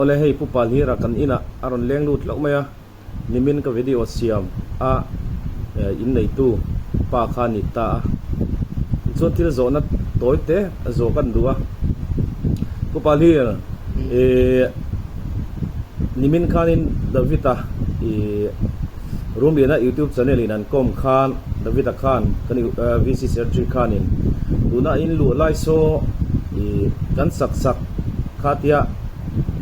ole hei pu pal hi ra kan ina aron leng lut lo maya nimin ka video siam a in nei tu pa kha ni ta cho thil zo na toy te zo kan duwa pu pal hi nimin khanin davita room na YouTube channel in an com khan davita khan kan VC Sergey khanin tuna in lu lai so kan sak khatia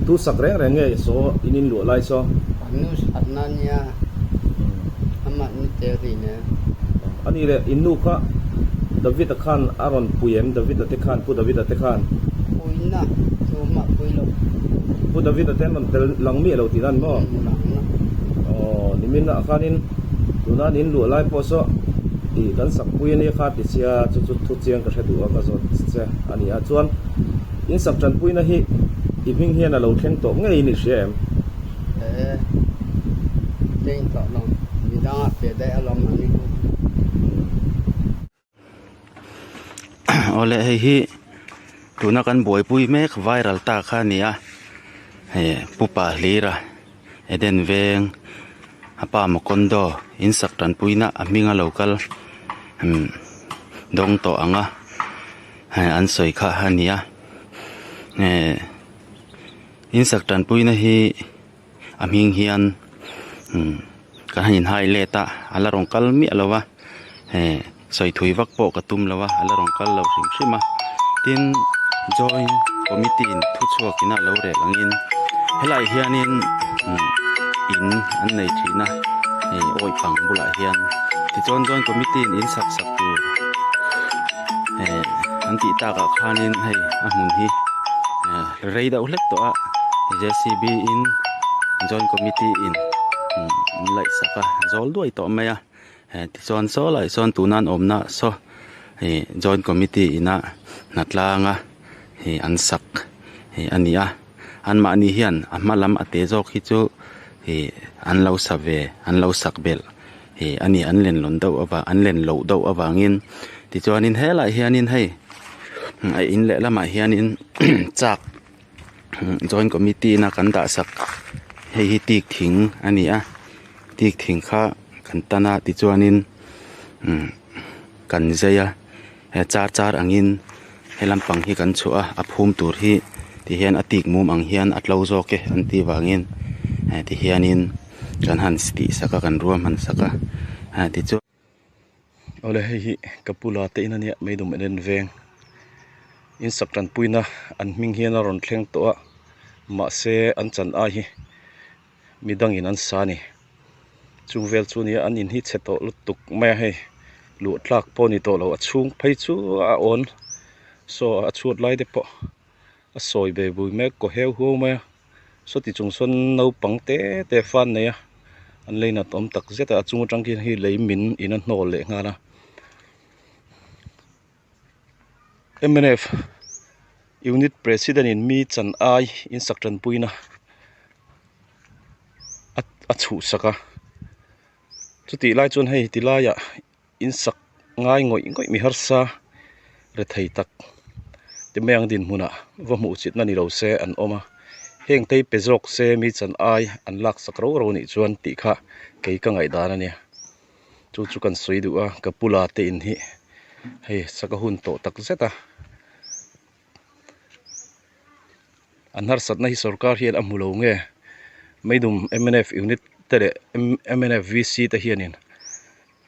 tu sak reng nge so inin lu lai so anus adnanya ama ni terine ani re inu kha davita khan aron puyem davita te khan pu davita te khan puina so ma puilo pu davita te man tel langmi lo ti nan mo nimin na khanin tuna nin lu lai po so ti kan sak pui ni kha ti sia chu thu chiang ka thadu ka zo che ani a chuan in sak tran pui na hi evening hian a lo thleng to ngei ni shem ding to long mi da pe da alom ni ole hi tuna kan boi pui mek viral ta kha nia he pupa lira eden veng apa mo kondo in sak tran puina aminga local dong to anga an soi kha hania in sak tran puina hi aming hian kan hanin hai leta ala rong kal mi alawa soi thui vak po ka tum lawa ala rong kal lo sim sima tin join committee in thu chuak ina lo re langin helai hianin in an nei thina oi pang bula hian ti join committee in sak tu an ti ta ka khanin hei a mun hi rei da ulek to a JCB in join committee in lai saka zol duai to maya ti chon so lai son tunan omna so join committee ina natlanga an sak ania an ma ni hian amalam ate jok hi chu an lo save an lo sak bel ani an len lon do awa an len lo do awangin ti chuanin helai hianin hei ai in le lama hianin chak join committee na kan da sak hei hi tik thing ania tik thing kha kan tana ti chuanin kan zeya char angin helam pang hi kan chua a phum tur hi ti hian atik mum ang hian atlo zo ke an ti wangin ti hianin kan han sti saka kan ruam han saka ti chu ole hi kapula te inania meidum enen veng in sakran puina an ming hian a ron thleng to a ma se an chan a hi midang in an sa ni chungvel chu ni an in hi cheto lutuk mai he lu tlak po ni to lo a chung phei chu a on so a chut lai de po a soi be bui mek ko heu hu ma so ti chung son no pang te fan ne ya an leina tom tak zeta a chung tang ki hi lei min in an hnol le nga na MNF unit president in mi chan ai in sakran puina a chu saka chuti lai chon hei ti lai ya in sak ngai ngoi mi har sa re thei tak ti meang din huna wa mu chit na ni ro se an oma heng tei pezok se mi chan ai an lak sak ro ni chuan ti kha kei ka ngai dan ania chu kan soi du a kapula te in hi hei saka hun to tak zeta an har sat na hi sarkar hian amulo nge meidum MNF unit tere MNF VC te hianin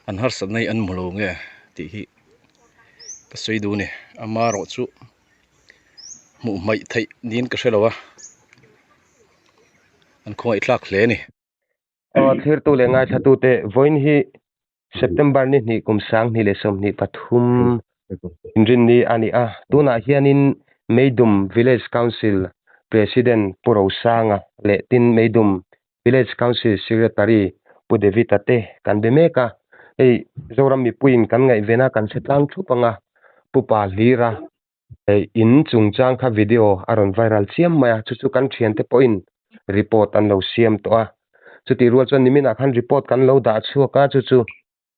an har sat nei an mulo nge ti hi ka soi du ni amaro chu mu mai thei din ka hrelowa an khoi tlak hle ni thir tu le ngai thatu te voin hi September ni kum sang ni le som ni pathum inrin ni ani a tuna hianin meidum village council president puro sanga le tin meidum village council secretary pudevita te kan bemeka ei zoram mi puin kan ngai vena kan setlang thu panga pupa lira ei in chungchang kha video aron viral chiam maya chu kan thian te point report an lo siam to a chuti rual chon nimina khan report kan lo da chuaka chu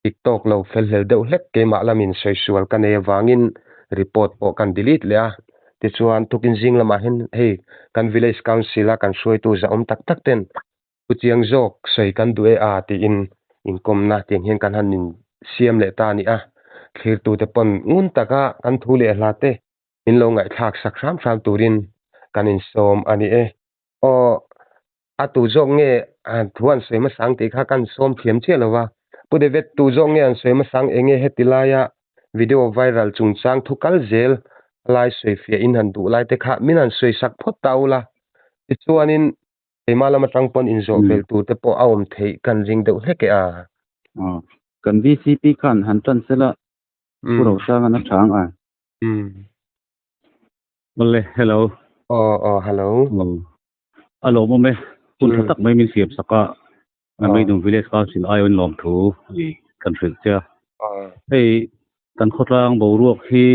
TikTok lo fel hel deuh hlek ke ma lamin soisual kan e wangin report po kan delete le a ti chuan tukin jing lama hin hei kan village council a kan hruai tu za om tak tak ten puchiang jok soi kan du e a ti in kom na tiang hian kan han in siam le ta ni a thlir tu te pon ngun taka kan thu le hla te in lo ngai thak sak ram ram turin kan in som ani e o a tu jok nge thuan soi ma sang ti kha kan som thiam che lowa pude vet tu jok nge an soi ma sang enge hetilaya video viral chung chang thu kal zel lai soi fia in han du lai te kha min an soi sak phot taula ti chuanin emala ma tangpon in zo vel tu te po aum thei kan ring deuh heke a kan VCP kan han tan sela puro sang na chang a Vale, hello. Hello. Alo mo me. Kun tak may min siap saka may dum village council ayon lom thu ni kan sil cha. Hey kan khotlang bo ruak hi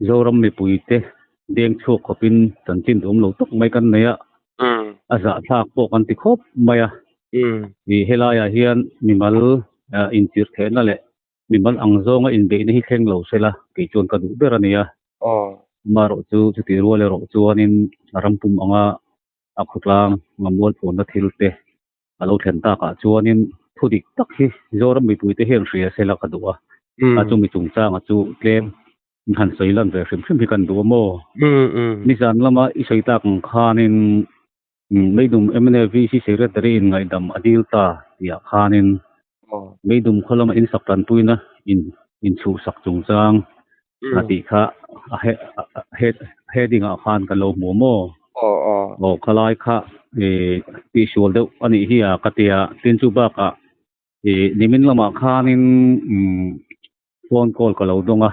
zoram mi puite deng chok kopin tan tin dum lo tok mai kan neya. Aza thak po kan ti khop maya. Ni helaya hian mimal intir thena le mimal angzonga in be ni kheng lo sela ki chon kan berania. Maro chu ti ruale ro chuanin rampum anga akhutlang ngamol phone na thilte alo thlen ta ka chuanin thudik tak hi zoram mi puite hen ria sela ka duwa a chu mi chung chang a chu tlem han soilan ve hrim hi kan du mo ni zan lama i soita kang khanin meidum MNV si secretary in ngai dam adil ta ya khanin meidum kholama in saktan puina in chu sak chung chang ati kha heading a khan ka lo mo khalai kha ti sual deuh ani hi a katia tin chu ba ka nimin lama khanin phone call ka lo donga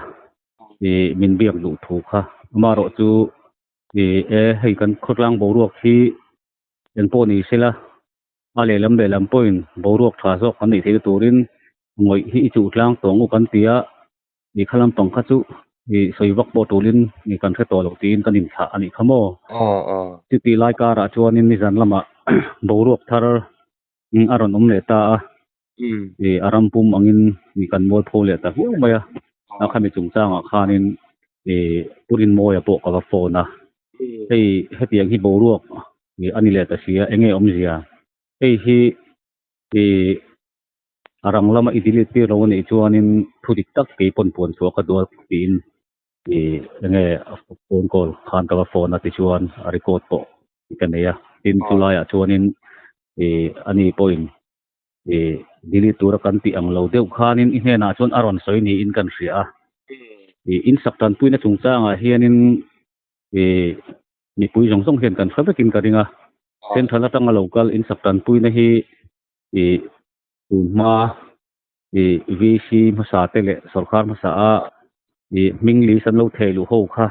min biak du thu kha maro chu hei kan khotlang bo ruak hi en poni sela ale lam le lam point bo ruak tha zo kan ni thei turin ngoi hi chu tlang tong kan tia ni khalam tong kha chu soiwak bo tulin ni kan khe to lo tin kan in tha ani khamo chu ti lai ka ra chuanin ni zan lama bo ruak thar aron le ta aram pum angin ni kan mol pho le ta hu maya a khami chung chang a khanin purin moya po ka phone na hei hetiang hi bo ruak ani le ta sia enge omzia hei hi arang lama idilit pi ro ni chuanin thudik tak ke pon chu ka do tin enge phone call khan ka phone na ti chuan a record po ikania tin chulaya chuanin ani point dili tura kan ti ang lo deuh khanin i hena chuan aron soi ni in kan ria in saktan puina chung changa hianin mi pui jong song hian kan khabekin ka ringa sen thala tanga local in saktan puina hi ma VC masa tele sarkar masa a mingli san lo thelu ho kha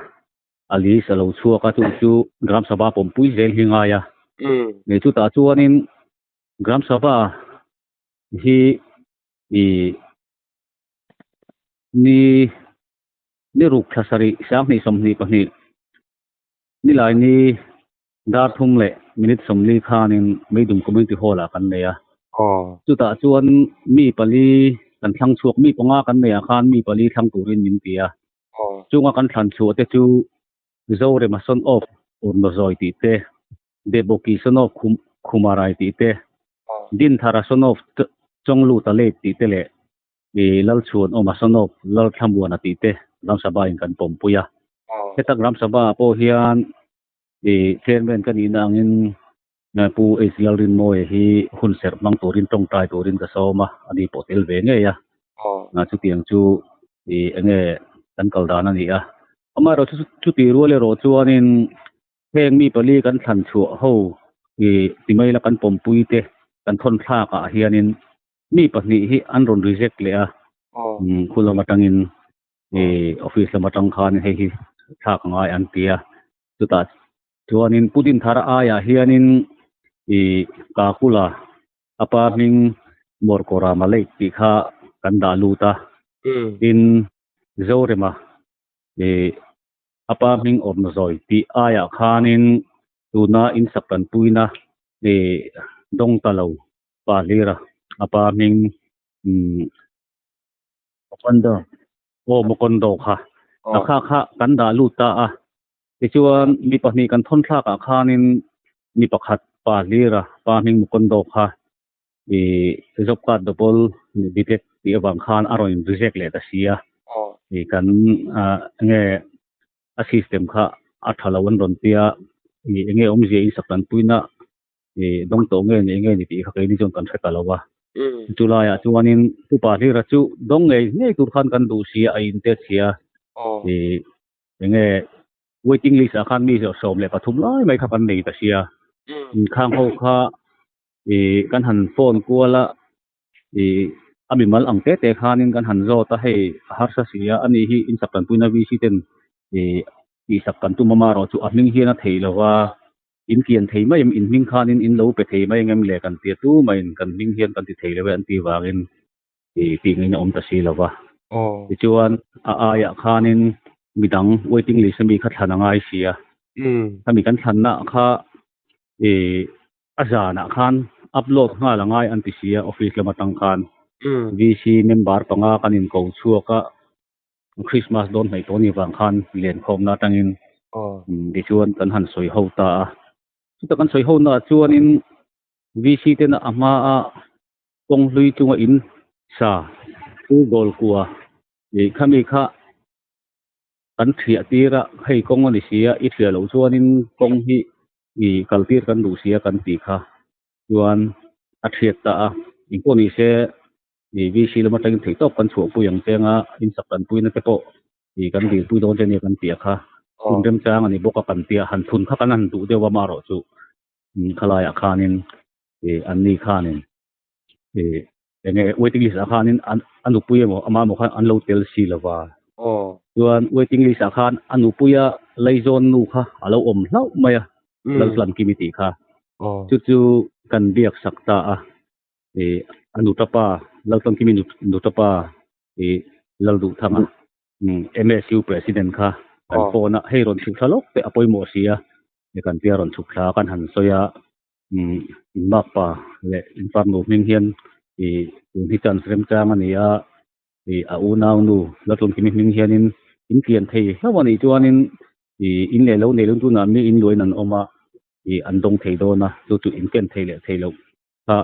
ali sa lo chua ka chu gram sabha pom pui zel hinga ya ne chu ta chuanin gram sabha hi ni ruk thasari sang ni somni pani ni lai ni dar thum le minute somli khanin meidum community hall a kan neya chu ta chuan mi pali kan thlang chuak mi ponga kan neya khan mi pali thlang turin min tia chunga kan thlan chu te chu zore ma son of urno zoi ti te deboki son of khumarai ti te din thara son of chonglu ta le ti te le lal chuan o ma son of lal thambuana ti te ram sabha in kan pom puya hetak ram sabha po hian chairman kan inangin na pu ACL rin mo hi hun ser mang turin tong tai turin ka soma ani potel ve nge ya na chu tiang chu enge kan kaldana ni a amaro chu ti ruale ro chuanin heng mi pali kan thlan chu ho timai la kan pom puite kan thon thla ka hianin mi pahni hi an ron reject le a khulama tangin office lama tang khan he hi thak ngai an tia chuta chuanin putin thara aya hianin kakula apa ming morkora malai ti kha kanda luta in zorema apa ming ornozoi ti aya khanin tuna in saktan puina dong talo palira apa ming mokondo kha kha kan da lu ta a ti chuan mi pahni kan thon thlak a khanin mi pakhat pa lira pa ming mukon do kha i job card double bitek ti awang khan aron reject le ta sia i kan nge a system kha a thalawan ron tia i nge om je in saktan puina i dong to nge ni ti kha ke ni jon kan theta lawa July a chuanin tu pa lira chu dong nge tur khan kan du sia a in te sia i nge waiting list a khan mi jo som le pathum lai mai kha kan nei ta sia khang ho kha i kan han phone kuala i amimal ang te khanin kan han zo ta hei har sa sia ani hi in saktan puina vi si ten i sakkan tu mama ro chu aming hian a theilowa in kian thei mai in ming khanin in lo pe thei mai ngam le kan tia tu mai kan ming hian kan ti thei lewa an ti wangin ti ngai na om ta si lawa ti chuan a ya khanin midang waiting list mi kha thana ngai sia kami kan thanna kha azana khan upload nga la ngai an ti sia office lama tang khan VC member panga kanin ko chuaka Christmas don mai toni wang khan len khom na tangin di chuan kan han soi ho ta chuta kan soi ho na chuan in VC ten ama a kong lui chunga in sa u gol kuwa e khami kha kan thria tira hei kong ani sia I thria lo chuan in kong hi I kaltir kan du sia kan ti kha chuan a thiat ta a in ko ni se I VC lama tangin thei top kan chu pu yang tenga in saktan puina te po I kan dil pu don chen kan tia kha kun rem chang ani boka kan tia han thun kha kan han du dewa ma ro chu khalaya khanin an ni khanin enge waiting list a khanin anu puya mo ama mo khan an lo tel si lawa chuan waiting list a khan anu puya leizon nu kha alo om hlau maya lam committee kha chu kan biak sakta a anu tapa laltam kimi nu tapa laldu thanga MSU president kha kan phone hei ron thu thalok te apoi mo sia ne kan pia ron thu thla kan han soya mapa le infarno ming hian hi chan frem chang ania a unau nu laltam kimi ming hian in kian thei hawani chuanin in le lo tu na mi in loin an oma an dong thei do na chu in ken thei lo kha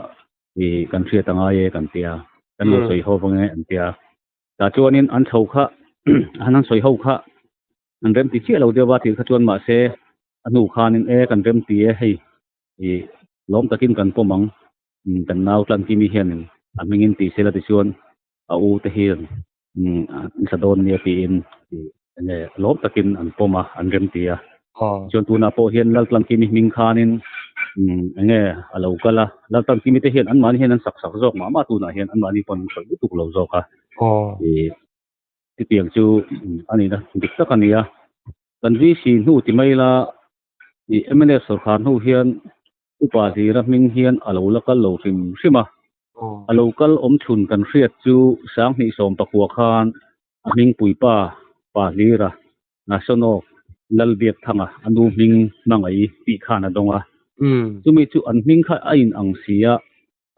kan thria tanga ye kan tia kan lo soi ho bange an tia ta chuanin an thau kha an soi ho kha an rem ti che lo dewa ti kha chuan ma se anu khanin kan rem ti e hei lom takin kan pomang kan nau tlan ki mi hian amingin ti sela ti chuan a u te hian sa don ne pi in ne lom takin an poma an rem ti a chuan tu na po hian lal tlan ki mi ming khanin nge alo kala lal tlan ki mi te hian an man hian an sak jok ma tu na hian an mani pon khol tu lo zo ka ti tiang chu ani na dik tak ania kan vi si nu ti mai la MNS sarkar nu hian upa ji ra ming hian alo lakal lo rim rima alo kal om thun kan riat chu sang ni som pakwa khan ming puipa pa lira na sono lal biak thanga anu ming mangai pi khana donga chumi chu an ming kha ain ang sia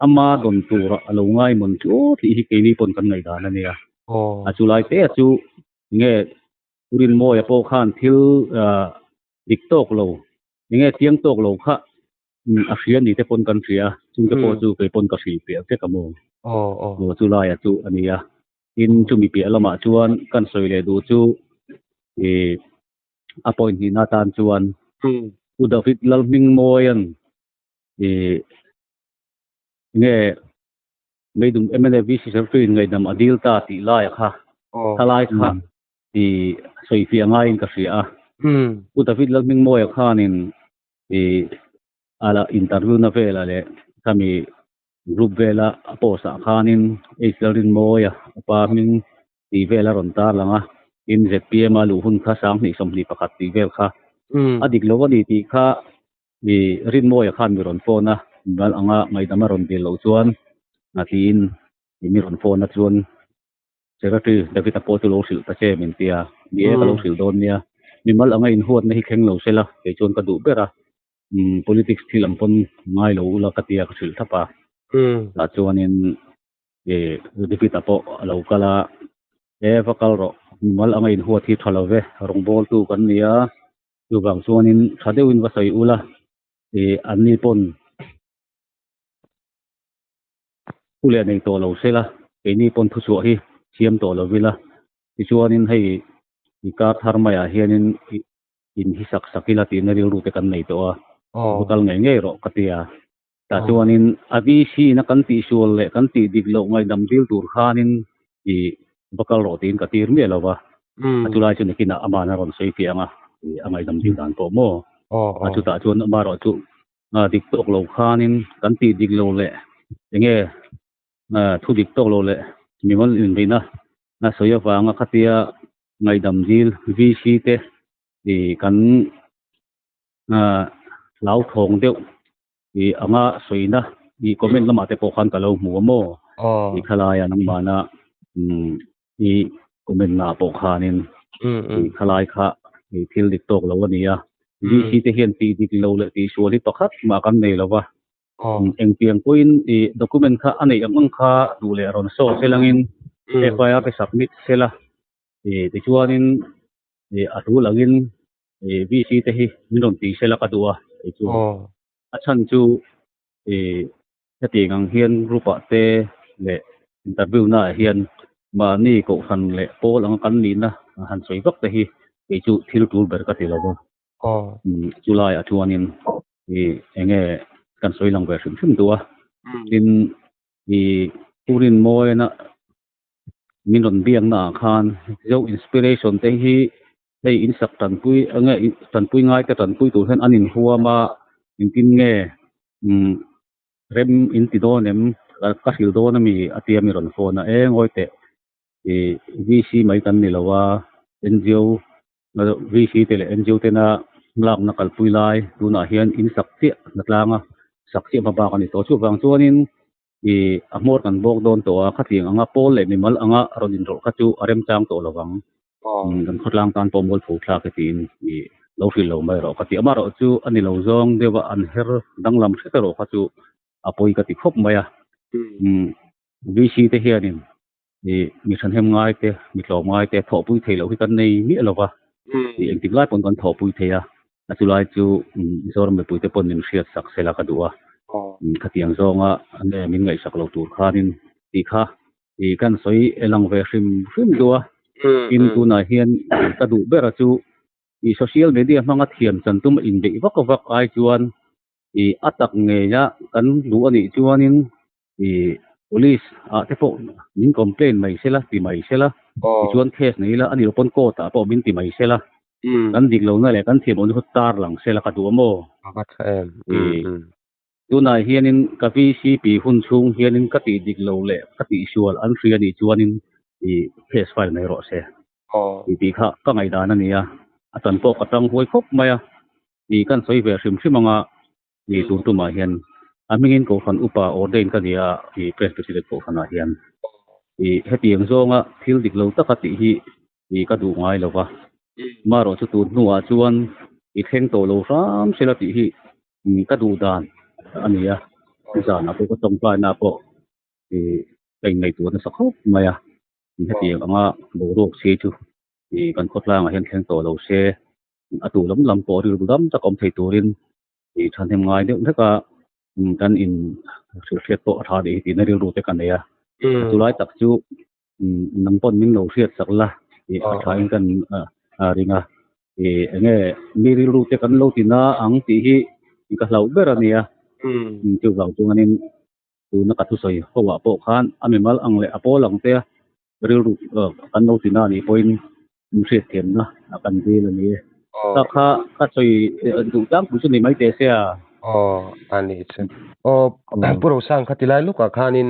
ama don tura alo ngai mon chu thi hi ke ni pon kan ngai dan ania a chu lai te chu nge urin mo ya po khan thil tiktok lo nge tiang tok lo kha a hrian ni te pon kan thria chung te po chu ke pon ka hri pe te kamo no chu lai a chu ania in chu mi pe alama chuan kan soi le du chu appoint ni na tan chuan u David lalming moyan nge meidum MNV si serfin ngai dam adil ta ti lai kha thalai kha ti soi fi angai in ka hria u David lalming moya khanin ala interview na vela le kami group vela aposa khanin Israelin moya pa ming ti vela ron tar langa in ZPM alu hun kha sang ni som ni pakhat ti vel kha adik lo ni ti kha ni rin moya khan mi ron phone na bal anga ngai dama ron dil lo chuan natin mi ron phone na chuan secretary David apo tu lo sil ta che min tia ni e ka lo sil don nia mi mal anga in huat na hi kheng lo sela ke chuan ka du bera politics thil ampon ngai lo la katia ka sil thapa ta chuanin David apo lo kala vakal ro mal angai huat hi thalave rong bol tu kan nia tu bang chuanin thadeuin va soi ula anni pon ule nei to lo sela ni pon thu chu hi siam to lo vila ti chuanin hei i ka thar maya hianin in hi sakila ti na ru te kan nei to a hotel nge ro katia ta chuanin abi si na kan ti sual le kan ti dik lo ngai dam dil tur khanin i bakal ro tin ka tir me lova atulai chu nekina amana ron sei ti anga angai dam dil dan po mo chu ta chuan ma ro chu dik tok lo khanin kan ti dik lo le nge thu dik tok lo le mi mon in beina na soya wanga khatia ngai dam dil vc te kan lau thong deuh anga soina comment lama te pokhan ka lo mu mo khalaya nang mana comment na pokhanin khalai kha thil dik tok lo ania vc te hian ti dik lo le ti suali pakhat ma kan nei lova eng piang point document kha anei ang kha du le ron so selangin FIR ke submit sela ti chuanin atu langin VC te hi minon ti sela ka duwa chu achan chu heti ngang hian rupa te le interview na hian ma ni ko khan le pol ang kan ni na han soi vak te hi chu thil tur ber ka ti lo July a chuanin enge kan soi lang ver sim duwa tin purin moi na minon biang na khan zo inspiration te hi hei in sak tan pui ngai te tan pui tu hen anin huama in tin nge rem in ti do nem ka hil do na mi atia mi ron phone e ngoi te VC mai kan ni lawa NGO VC te le NGO te na lak na kal pui lai tu na hian in sak ti na tlanga sak ti ba ba kan ni to chu wang chuanin amor kan bok don to a khating anga pol le mi mal anga rodin ro kha chu arem chang to lawang kan khotlang tan pomol phu thla ka tin lo fil lo mai ro khati amaro chu ani lo zong dewa an her danglam theta ro kha chu apoi ka ti khop maya VC te hianin mi than hem ngai te mi tlo ngai te tho pui thei lo hi kan nei mi lova eng ti lai pon kan tho pui theya achulai chu zor me pui te pon nim hriat sak sela ka duwa khatiang zonga ane min ngai sak lo tur khanin ti kha kan soi elang ve hrim duwa in tu na hian ka du bera chu social media manga thiam chan tum in be vak ai chuan atak nge ya kan lu ani chuanin police te po min complain mai sela ti mai sela chuan case nei la ani pon ko ta po min ti mai sela kan dik lo na le kan thiam on tar lang sela ka du mo tu na hianin ka VCP hun chung hianin ka ti dik lo le ka ti sual an free ani chuanin case file nei ro se ti kha ka ngai dan ania atan po katang hoi khop maya kan soi ve hrim anga tur tu ma hian amingin ko khan upa ordain ka dia press president ko khana hian hetiang zonga thil dik lo takati hi ka du ngai lova maro chu tu nuwa chuan thleng to lo ram sela ti hi ka du dan ania zana ko tong plai na po kai nei tu na sakho maya hetiang anga bo rok se chu kan khotlang hian thleng to lo se atu lam po ri dam ta kom thei turin than hem ngai deuh thaka kan in hriat po tha de ti na ri ru te kan ya tulai tak chu nang pon min lo hriat sakla thain kan ringa enge mi ri ru te kan lo tina ang ti hi ka hlau ber ania chu wang chu nganin tu na ka thu soi ho wa po khan amimal ang le apo lang te ri ru kan lo tina ni point hriat thiam na kan dil ani ta kha soi du tang pu chu ni mai te se a ani che puro sang khatilai luka khanin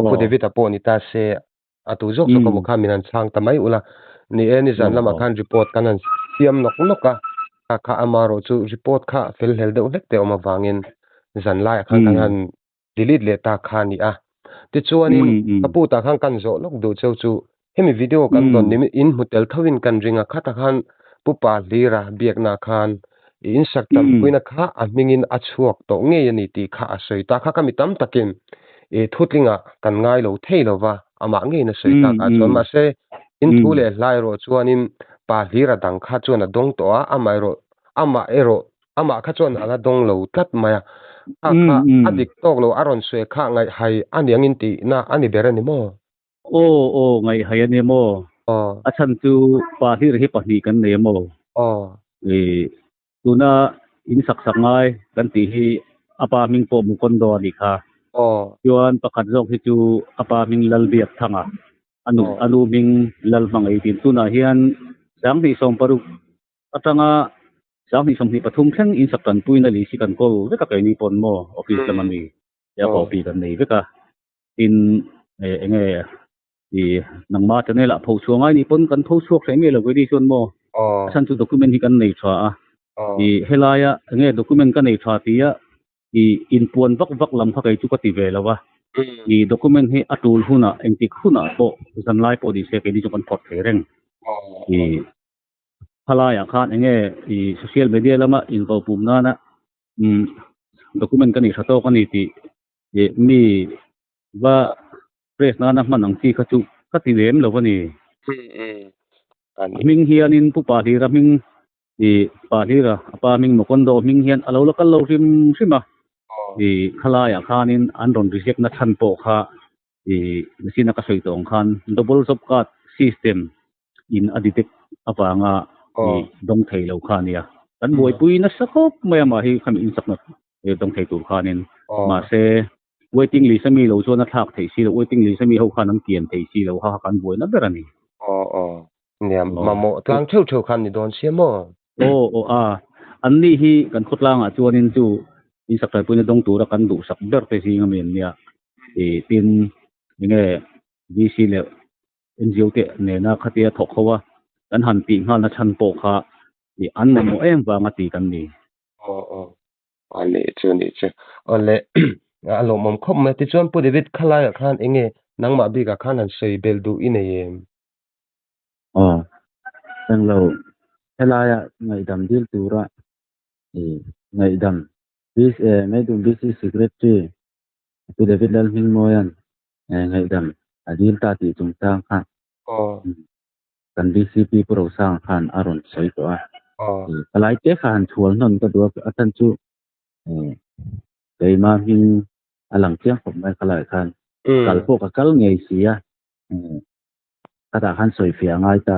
pu david aponi ta se atu jok to ko khaminan sang tamai ula ni eni zan lama khan report kanan siam nok ka amaro chu report kha fel hel de ulek te oma wangin zan lai khan delete le ta khani a ti chuanin kapu ta kan zo lok du cheu chu hemi video kan don ni in hotel thawin kan ringa khata khan pupa lira biakna khan in saktam puina kha amingin achuak to nge yani ti kha asoi ta kha kamitam takin thutlinga kan ngai lo thei lova ama nge na soi ta ka chon ma se in thu le lai ro chuanin pa hlira dang kha chuan a dong to a amai ro ama kha chuan anga dong lo tlat maya a kha adik tok lo aron swe kha ngai hai aniang in ti na ani berani mo ô ngày hay anh em mô à chân chú bà hi hi bà hi kan nei mô e tu na in sak ngai kan ti hi apa ming po mu kon do ni kha yuan pakhat jok hi chu apa ming lal biak thanga anu ming lal mangai tin tu na hian sang ni som paru atanga sang ni som ni pathum thleng in sak kan puina li si kan kol veka kai ni pon mo office lamani ya copy kan nei veka in enge thì nang ma cho nên là phô chuông ai ni pon kan phô chuộc sai me lo đi chuan mo san chu document hi kan nei tha a thì helaya nge document kan nei tha ti a thì in puan vak lam kha kai chu ka ti ve lawa thì document hi atul huna engti khuna po san lai po di se ke di chu kan phot reng thì helaya khan nge thì social media lama in ko pum na na document kan nei tha to kan ni ti mi wa press na na man ang ti kha chu ka ti lem lo ni ming hian in pu pa hi ra ming i pa hi ra pa ming mo kon do ming hian alo la kal lo rim sima i khala ya khan in an ron reject na than po kha i sina ka soi tong khan double job card system in aditek awanga i dong thei lo khan ya kan boi pui na sakop maya ma hi kham in sakna e dong thei tur khan in ma se waiting list mi lo cho na thak thei si lo waiting list mi ho khan an kian thei si lo ha kan boi na berani niam mamo tlang theu khan ni don siamo an ni hi kan khotlang a chuanin chu in sakrai puina dong tura kan du sak ber te si ngamen nia e tin nge VC le NGO te ne na khatia thok khawa kan han pi nga na chan po kha i an mo em wa nga ti kan ni ale chu ole alo mom khom me ti chon pu david khala ya khan enge nangma bi ka khan an sei bel du ine yem sang lo helaya ngai dam dil tura ngai dam bis ngai dum bis secretary pu david lal hing moyan ngai dam adil ta ti chung tang kha kan DCP pro sang khan aron sei to a kalai te khan thual non ka do atan chu cái mà hình alang chiang khom mai khalai khan kal po ka kal ngei sia kata khan soi fia ngai ta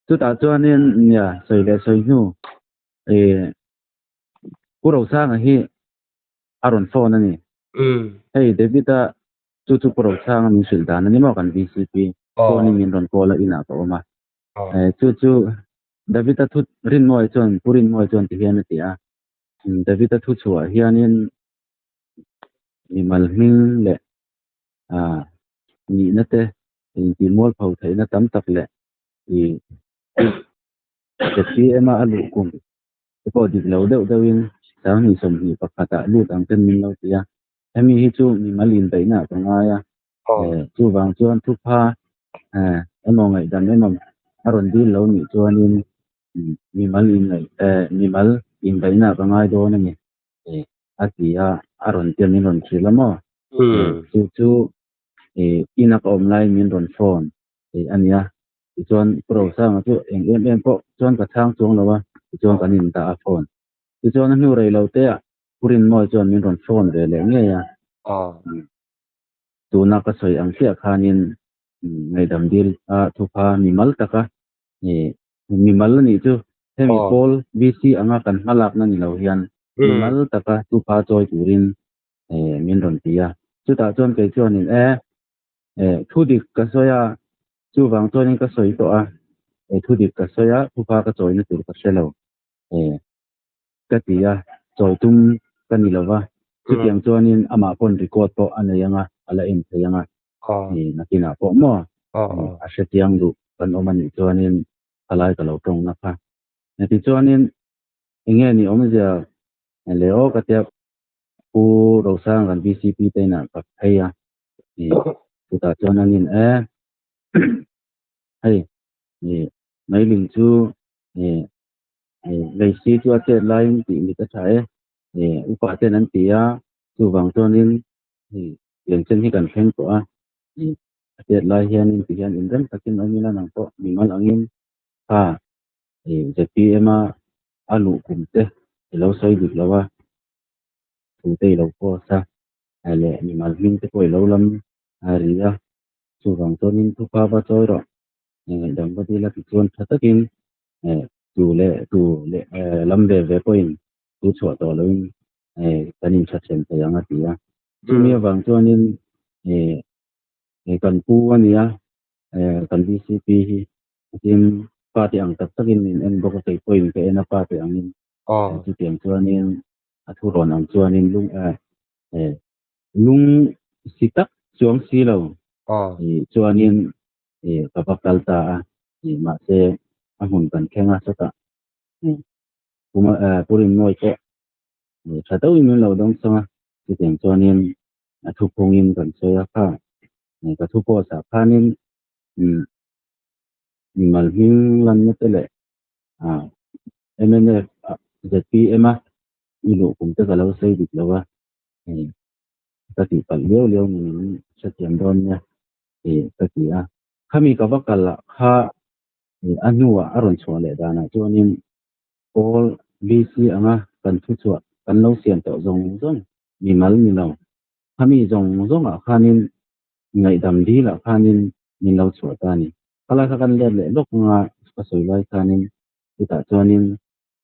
chu ta chuanin nya soi le soi nu puro sang hi aron phone ani hey debita chu puro sang ni sil dan ani mo kan BCP phone ni min ron kola ina ko ma chu debita thu rin moi chon purin moi chon ti hian ti a debita thu chua hianin ni mal hming le ni na te ti mol phau thai na tam tak le te ti ema alu kum ko dik lo deuh in sang ni som hi pakhata lut ang ten min lo tia emi hi chu ni malin bai na ka nga ya chu wang chuan thu pha emo ngai dan emom aron dil lo ni chuanin ni malin ngai ni mal in bai na ka ngai do na ni atia aron tian ni ron thilamo chu inak online min ron phone ania chuan pro sang chu em po chuan ka thang chung lawa chuan kan in ta phone chuan nu rei lo te purin moi chuan min ron phone re le nge ya tu na ka soi ang sia khanin ngai dam dil thu pha mi mal taka mi mal ni chu hemi pol VC anga kan halak na ni lo hian mi mal taka thu pha choi turin min ron tia chu ta chuan ke chuan in thu dik ka soya chu wang chuan ka soi to a thu dik ka soya thu pha ka choi na tur ka selo ka tia choi tum ka ni lova chu tiang chuan in ama pon record to anayanga ala in thayanga ni nakina po mo a se tiang du kan omani chuan in alai ka lo tong na kha ti chuan in enge ni omja leo ka tia pu ro sang kan BCP te na ka thaya ni ta chuan in hey ni mai ling chu lei si chu ate line ti mi ka thae upa te nan tia chu wang chuan in len chen hi kan thleng to a tiệt lai hian ti hian in rem takin amila nang to mi mal angin ha zeti ema alu kumte lo soi dik lawa tu te lo ko sa ale mi mal min te ko lo lam ria chu wang tonin tu pa ba choi ro dang ba ti la ti chuan thatakin tu le lam ve point tu chho to lo in kanin chat chen te yang atia chu mi wang chuanin kan pu ania kan BCP hi tim party ang takin in en bok te point ke na party angin chu tiang chuanin thu ron ang chuanin lung sitak chuang si lo chuanin kapakal ta ma se amun kan khenga sata kuma purin noi ko thatau in lo dong sanga chu tiang chuanin thu pongin kan soya kha ka thu po sa phanin mal hing lan ne tele MNF ZPM ilu kum te kalau sei dik lawa ta ti pal leo ni sa tiam don nya ta ti khami ka bakala kha anua aron chole dana chuanin all BC anga kan thu chu kan lo sian to zong mi mal ni lo khami zong a khanin ngai dam di la khanin min lo chu ta ni kala ka kan le lok nga ka soi lai khanin ta chuanin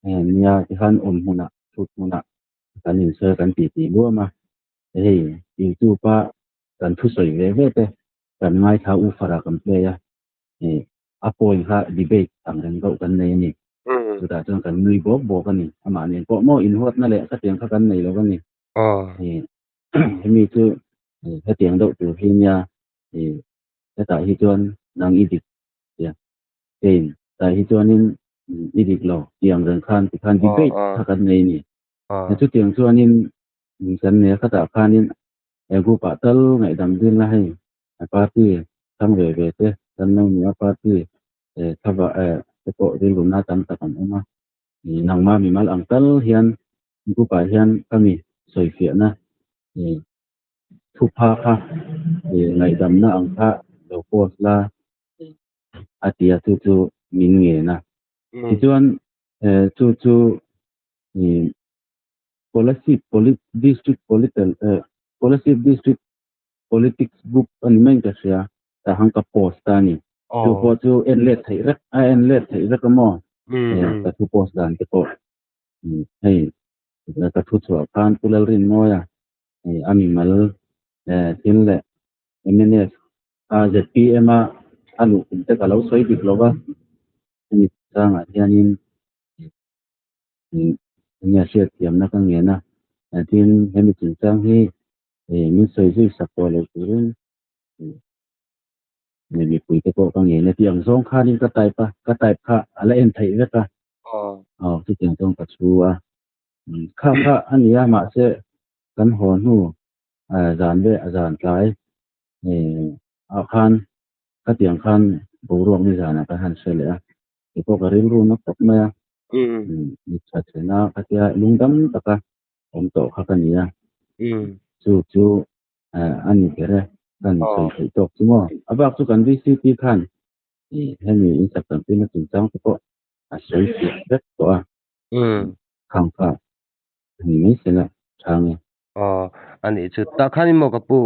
nia ti han huna thut huna kan in sơ kan ti lu ma ti tu pa kan thu soi ve te kan ngai tha u fara kan ple ya apoi ha debate ang ren go kan nei ni tu ta chuan kan nui bo kan ni ama ni ko mo in hot na le ka tiang kha kan nei lo kan ni mi chu ka tiang do tu hi nya ta hi chuan nang i dik ya ta hi chuanin i dik lo tiang ren khan ti khan debate kha kan nei ni chu tiang chuanin kan ne kha ta khanin gu pa tal ngai dam din la hai party thang ve te kan no ni party thava te ko ri lu na tam ta kan ma nang ma mi mal angkal hian gu pa hian kami soi fia na thu pha kha ngai dam na ang kha lo post la atia chu min nge na ti chuan chu district politics book an main ka sia ta hang ka post ta ni chu po chu en let thei rek mo ka thu post dan te ko hei ka thu chu kan pulal rin mo ya ami mal tin le MNF ZPM alu te ka lo soi dik lowa ni sanga hianin nya sia tiam na ka nge na tin hemi chin chang hi min soi zui sakwa lo turin mi pui te ko ka nge na tiang zong kha ni ka tai pa ala en thei ve ka ti tiang zong ka chuwa kha ania ma se kan hon hu zan ve zan tlai a khan ka tiang khan bo ro ni zana ka han se le ti ko ka rin ru na tok ma ni cha chena ka tia lungdam taka om to kha ka nia chu ani kere kan soi tok chu mo abak chu kan VCP khan hemi in sak kan tin tin chang ko a soi fi vet to khang kha ni mai se la chang ani chu ta khani mo ka pu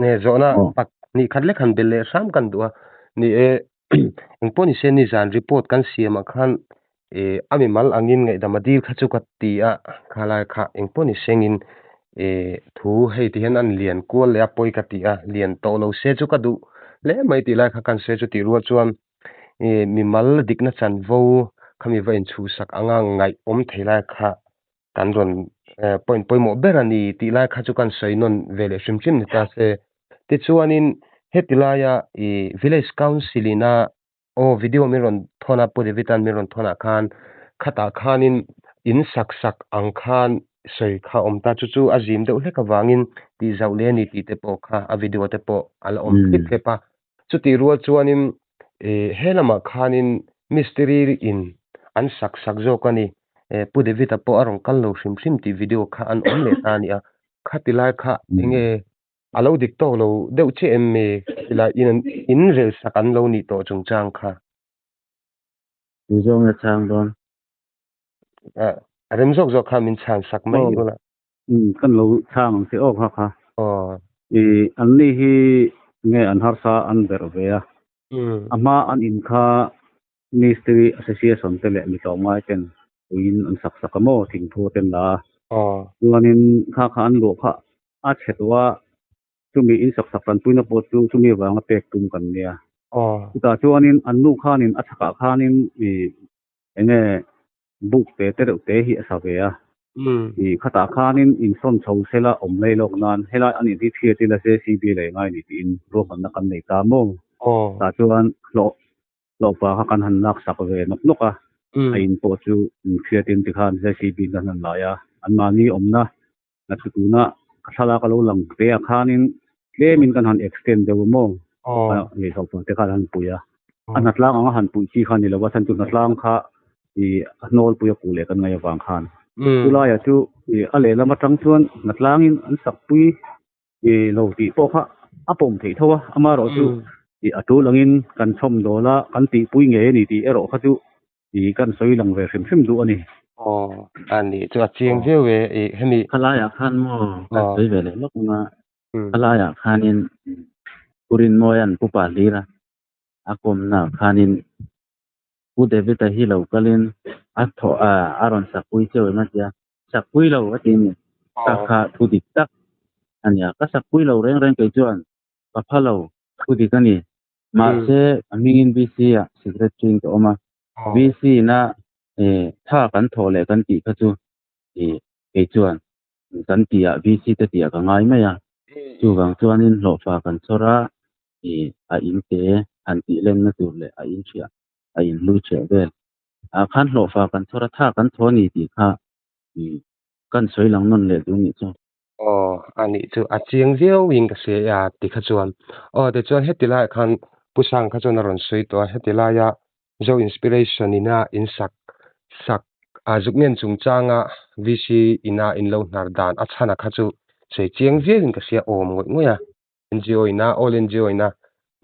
ne zona pak ni khatle khan bel le sam kan duwa ni ingponi se ni zan report kan siama khan ami mal angin ngai damadil khachu ka ti a khala kha ingponi sengin thu hei ti hen an lian kol le apoi ka ti a lian to lo se chu ka du le mai ti lai kha kan se chu ti ruwa chuan mi mal dikna chan vo khami va in chu sak anga ngai om theilai kha kan ron point poimo berani ti lai kha chu kan sainon vele shimchim ni ta se ti chuanin hetilaya village council ina video mi ron thona puri vitan mi ron thona khan khata khanin in sak ang khan soi kha omta chu azim de hleka wangin ti zaule ni ti te po kha a video te po ala om clip hepa chu ti ruwa chuanin helama khanin mystery in an sak zo kani pude vita po arong kallo shim ti video kha an om le ta ni a khatilai kha enge alo dik to lo deuh che em me ila in rel sakan lo ni to chung chang kha tu zong na chang don rem jok jok kha min chan sak mai ola kan lo chang se ok ha oh e an ni hi nge an har sa an ber ve a ama an in kha ministry association te le mi to mai ten in an sak sak mo thing tho ten la oh chuanin kha an lo kha a chetwa chumi in sak sak ran puina po chu chumi wanga pek tum kan nia oh ta chuanin an nu khanin a thaka khanin i enge book te hi asa ve a i khata khanin in son chho sela om lei lok nan hela ani ti thia ti la se cb le ngai ni ti in ro kan na kan nei ta mo oh ta chuan lo pa kha kan han nak sak ve nok nok a a in po chu thia tin ti khan se cb kan han la ya an ma ni om na na chu tu na thala ka lo lang te a khanin min kan han extend de mo ni so pa te khan han puya an atlang anga han pui chi khan ni lo wa san tu natlang kha i anol puya ku le kan ngai wang khan tula ya chu i ale lama tang chuan natlangin an sak pui i lo ti po kha apom thei thowa ama ro chu i atu langin kan thom dola kan ti pui nge ni ti ero kha chu i kan soi lang ve hrim hrim du ani ani chu a chiang je we e hemi khala ya khan mo ka sei ve le lok na khala ya khanin purin moyan pupa lira akom na khanin u David a hi lo kalin a tho a aron sakui che ma tia sakui lo wa tin ka kha thu dik tak ania ka sakui lo reng reng ke chuan ka phalo thu dik ani ma se amingin bc a secretary to oma bc na tha kan tho le kan ti kha chu ke chuan kan ti a bc te ti ka ngai ma ya chu wang chuanin lo fa kan chora a in te an ti len na tur le a in chia a in lu che vel a khan lo fa kan chora tha kan thoni ti kha kan soi lang non le du ni chu ani chu a chiang je wing ka se ya ti kha chuan de chuan hetila khan pusang kha chuan ron sui to hetila ya zo inspiration ina in sak a zuknen chung changa vc ina in lo nar dan a chana kha chu sei chiang je wing ka se om ngoi ngoya NGO ina all NGO ina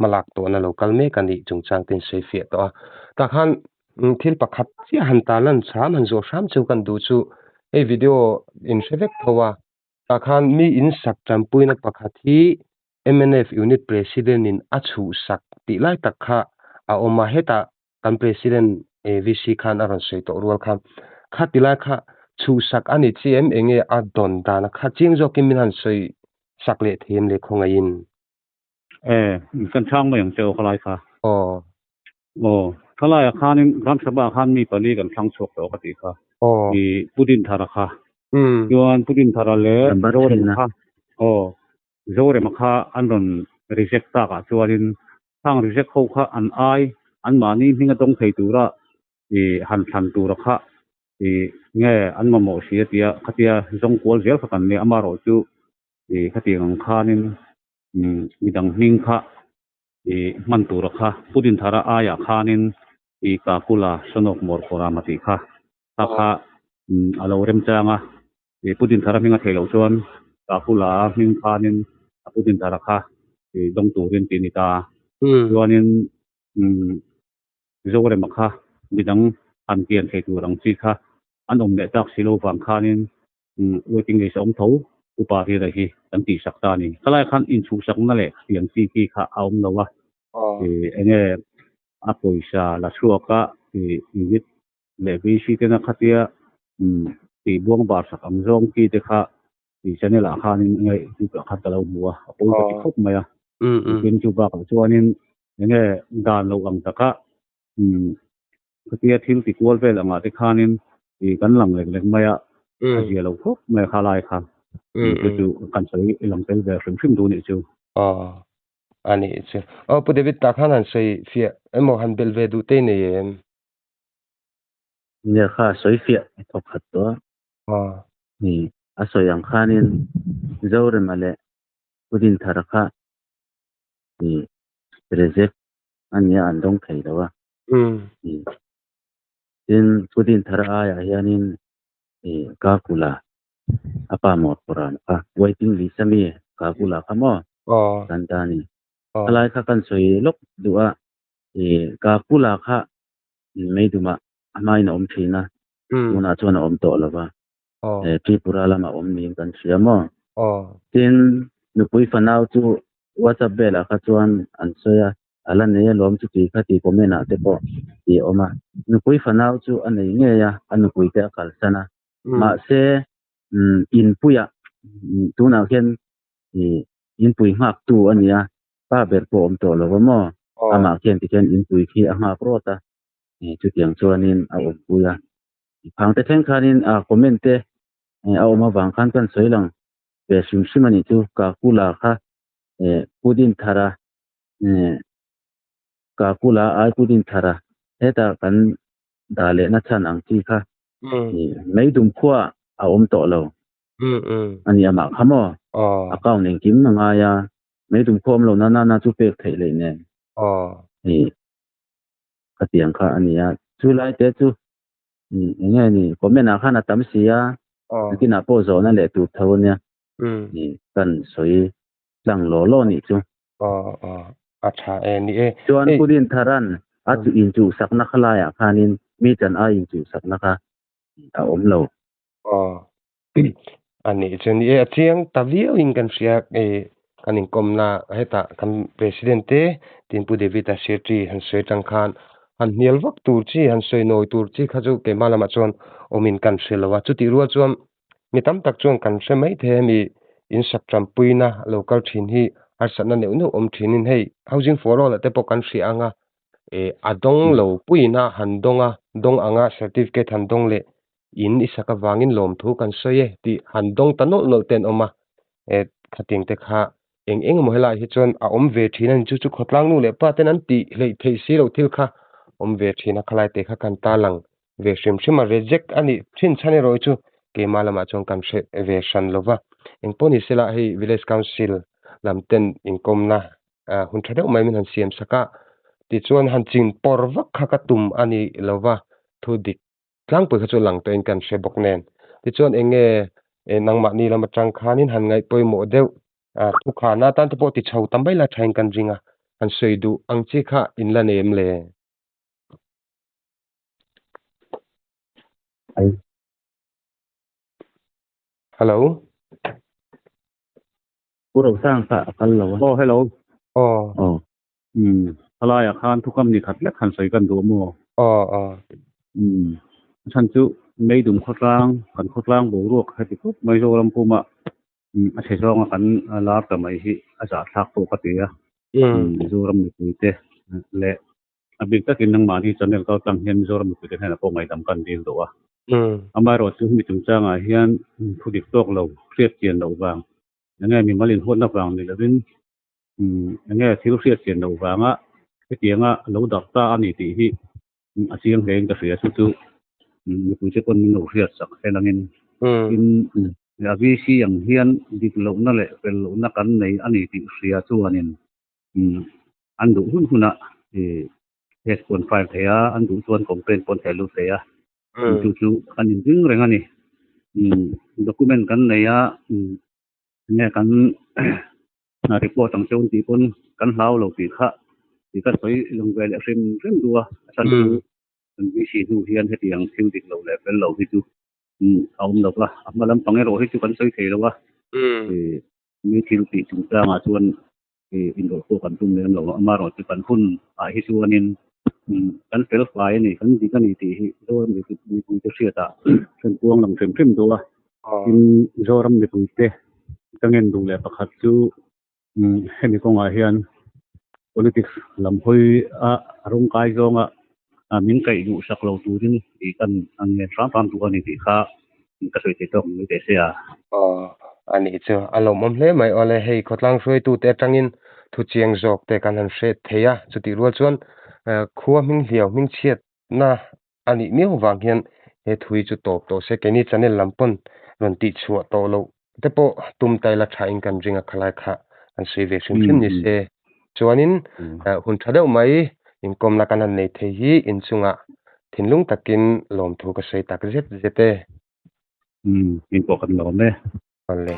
malak to na local me kan ni chung chang tin sei fe to ta khan thil pakhat chi han ta lan cham han zo sham chu kan du chu ei video in sevek thowa ta khan mi in sak champuina pakhat hi MNF unit president in achu sak ti lai takha a oma heta kan president VC khan aron sei to rual khan kha tilai kha chu sak ani chem enge a don dana kha ching zo kim han sei sakle them le khongain kan chang ma yang cheu khalai kha khalai khanin ram sabha khan mi pali kan thang chok to ka ti kha i pudin thara kha yuan pudin thara le ro re kha zo re ma kha an ron reject ta ka chuanin thang reject kho kha an ai an mani hinga dong thei tura i han than tura kha i nge an ma mo sia tia khatia zong kwal zel kha kan ne ama ro chu i khati ang khanin midang ning kha i man tura kha pudin thara aya khanin i ka kula sonok mor pora mati kha ta kha alo rem changa i pudin thara minga thelo chuan ka kula hing khanin pudin thara kha i dong turin tinita chuanin zore makha midang an kian thei turang chi kha an om le tak silo wang khanin waiting list om tho upa ri ra hi kan ti sakta ni kalai khan in chu sak na le siang chi ki kha aum lawa enge a poisa la chuaka unit le vi si te na khatia ti buang bar sak am zong ki te kha ti channel a khanin ngai tu ka khat lo buwa apoi ka ti khop maya tin chu ba ka chuanin enge dan lo ang taka khatia thil ti kwal vel anga te khanin ti kan lang lek maya a lo khop mai khalai kha chu kan sei lang tel ve hrim du ni chu ani chu pu David ta khan an sei fia emo han bel ve du te ne yem ne kha soi fia thok khat to ni a soyang khanin zore male pudin thara kha ni reject ania andong thei dawa tin pudin thara ya hianin ka kula apa mot poran waiting list ami ka kula ka mo อ๋อ kan ta ni อ๋อ alai kha kan soi lok duwa ka kula kha mei duma amai na om thina อืม tuna chuan a om to lova อ๋อ Tripura lama om ni kan sia mo อ๋อ tin nupui fanau chu WhatsApp bela kha chuan an soya ala ne lom chu ti kha ti komena te po ti oma nupui fanau chu anei nge ya anupui te akal sana อืม ma se in puya tuna hian in pui ngak tu ania pa ber po om to lo mo อ๋อ ama hian ti hian in pui khi a nga prota chu tiang chuanin a om puya phang te theng khanin a comment te a oma wang khan kan soilang ve sim simani chu ka kula kha pudin thara ka kula ai pudin thara heta kan dale na chan ang chi kha อืม mei dum khwa a om to lo อืม อืม ani ama khamo อ๋อ account ning kim na nga ya mei dum khom lo na chu pek thei le ne อ๋อ ka tiang kha ania chu lai te chu nge ni comment a kha na tam sia อ๋อ kina po zo na le tu thau nia อืม kan soi lang lo ni chu อ๋อ อ๋อ อาชาเอนี่เอ chuan เอ้ย pudin tharan a chu in chu sakna khala ya khanin mi chan a in chu sakna kha a om lo อ๋อ อันนี้เช่นนี้เชียงตะวิอิงกันเสียกันอิงกรมนาให้ตากันประธานตินผู้เดวิดาเสียทีหันสวยจังคานหันเนียลวักตูจีหันสวยน้อยตูจีข้าจูเกมาละมาจวนอมินกันเสียละว่าจุดที่รัวจวนมีตั้มตักจวนกันเสียไม่เทมีอินสักจำปุยนะ local ทีนี่อาศัยนั่นเนี่ยนุ่มทีนินให้ housing for all แต่พอกันเสียงอ่ะอดงโลปุยนะหันดงอ่ะดงอ่าง certificate หันดงเล่in isaka wangin lom thu kan soye ti handong tanol no ten oma khating te kha eng mo hela hi chon a om ve thina chu chu khotlang nu le pa ten an ti hlei thei si lo thil kha om ve thina khalai te kha kan ta lang ve shim shima reject ani thin chane ro chu ke malama chong kan se ve shan lova eng poni sela hi village council lamten inkomna hun thadeu mai min han siam saka ti chuan han chin por vak kha ka tum ani lova thu dik tlang pui kha chu lang to in kan she bok nen ti chuan enge nangma ni lama tang khanin han ngai poi mo deuh thu kha na tan te po ti chho tambai la thain kan ringa han sei du ang chi kha in la nem le hello puro sang sa akal lo oh hello oh hala ya khan thukam ni khat le khan soi kan du mo oh chan chu mei dum khotlang kan khotlang bo ro kha ti ko mai zo ram puma a se zo kan la ta mai hi a za thak to ka ti ya zo ram ni te le a big ta kin nang ma hi channel ka tang hian zo ram ni te na po mai dam kan dil do wa ama ro chu mi tum changa hian thu dik tok lo kriat chian lo wang nge mi malin hot na wang ni lovin nge thil kriat chian lo wanga ke tianga lo dak ta ani ti hi a chiang leng ka ria chu chu mi pu che kon min lo riat sak helangin in ya vi si yang hian dik lo na le pel lo na kan nei ani ti ria chu anin an du hun huna S.5 thea an du chuan complaint pon thelu thea chu chu kan in ding reng ani document kan nei a nge kan report ang chon ti pon kan hlau lo ti kha ti ka soi long ve le rim duwa san chu kan vi si du hian heti ang thil dik lo le pel lo hi chu aum lo la amalam pangero hi chu kan soi thei lo wa mi thil ti chung ta ma chuan in ro ko kan tum lem lo amaro ti kan hun a hi chuanin kan fel fai ni kan di kan ti hi do mi ti sia ta chen puang lam threm threm do wa in zoram mi tu te kangen du le pakhat chu hemi ko nga hian politics lam hoi a rong kai zonga min kai du sak lo tu din i kan ang ne tram tu ani ti kha ka soi te tok mi te sia ani chu alom om hle mai ole hei khotlang soi tu te tangin thu chiang jok te kan han hret theya chuti rual chuan khuwa ming hliau ming chiat na ani meu wang hian he thui chu top to se keni channel lampon ron ti chhuwa to lo te po tum tai la tha in kan ringa khalai kha an sei ve shim shim ni se chuanin hun thadeu mai inkom na kan an nei the hi in chunga thinlung takin lom thu ka sei tak zet zete in ko kan lo me ole